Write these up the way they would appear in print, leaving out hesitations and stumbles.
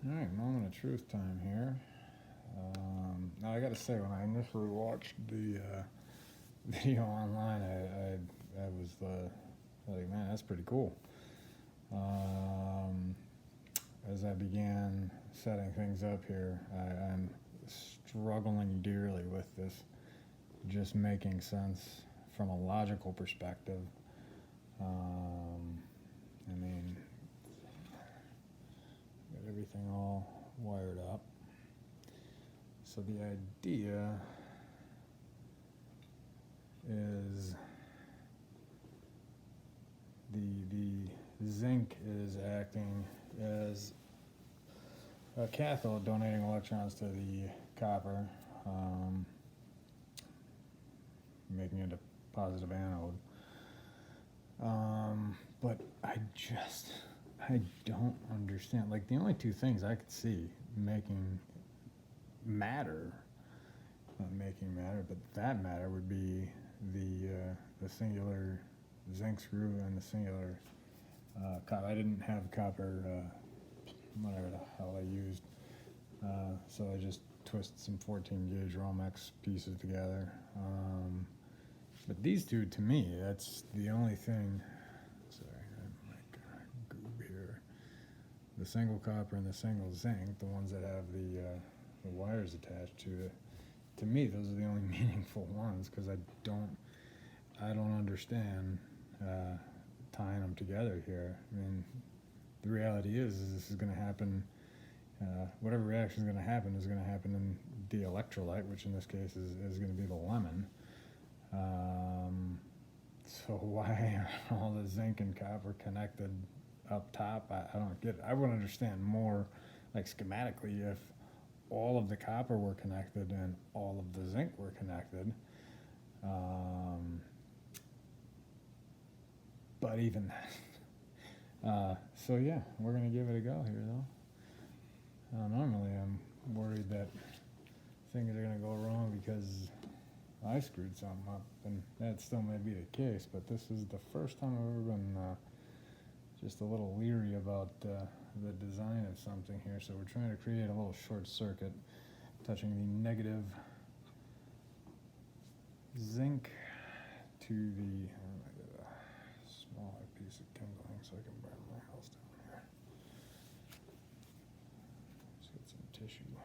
All right, moment of truth time here. Now I got to say, when I initially watched the video online, I was like, man, that's pretty cool. Um, as I began setting things up here, I'm struggling dearly with this, just making sense from a logical perspective. Um, I mean, got everything all wired up. So the idea is the zinc is acting as a cathode, donating electrons to the copper, making it a positive anode. But I don't understand. Like, the only two things I could see making matter, not making matter, but that matter would be the singular zinc screw and the singular copper. I didn't have copper, whatever the hell I used, so I just twisted some 14 gauge Romex pieces together. But these two, to me, that's the only thing. Sorry, I might goob here. The single copper and the single zinc, the ones that have the wires attached to it. To me, those are the only meaningful ones, because I don't understand tying them together here. I mean, the reality is this is going to happen. Whatever reaction is going to happen in the electrolyte, which in this case is going to be the lemon. So why are all the zinc and copper connected up top? I don't get it. I would understand more, like, schematically, if all of the copper were connected and all of the zinc were connected. But even that. So yeah, we're gonna give it a go here though. Normally I'm worried that things are gonna go wrong because I screwed something up, and that still may be the case, but this is the first time I've ever been just a little leery about the design of something here. So we're trying to create a little short circuit, touching the negative zinc to the smaller piece of kindling so I can burn my house down here. Let's get some tissue.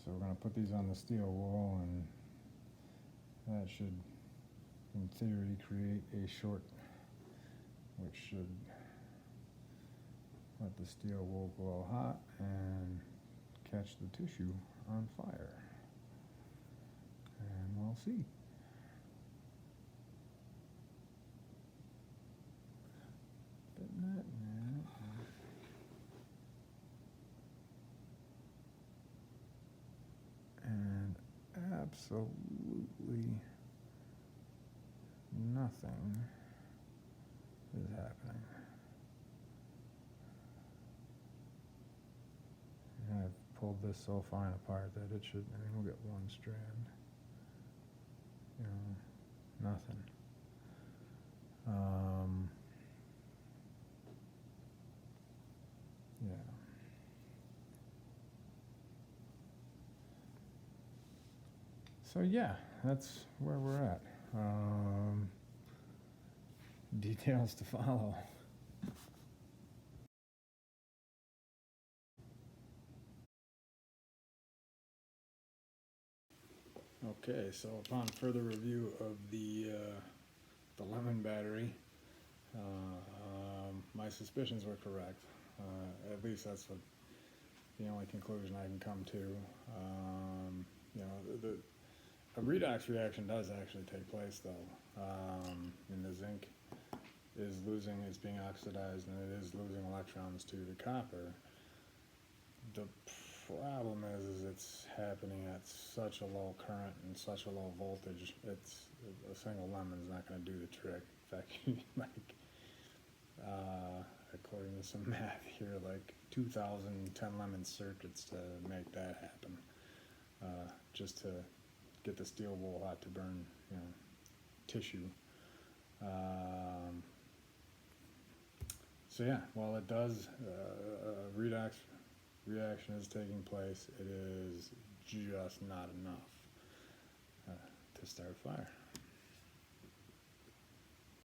So we're going to put these on the steel wool, and that should, in theory, create a short, which should let the steel wool glow hot and catch the tissue on fire. And we'll see. And absolutely nothing is happening. And I've pulled this so fine apart that it should, I mean, we'll get one strand. You know, nothing. Yeah. So yeah, that's where we're at. Details to follow. Okay, so upon further review of the lemon battery, my suspicions were correct. At least that's the only conclusion I can come to. You know, a redox reaction does actually take place, though, and the zinc is being oxidized, and it is losing electrons to the copper. The problem is it's happening at such a low current and such a low voltage. It's a single lemon is not going to do the trick. In fact, like, according to some math here, like 2,010 lemon circuits to make that happen, just to get the steel wool hot to burn, you know, tissue. So yeah, while it does, reaction is taking place, it is just not enough to start a fire.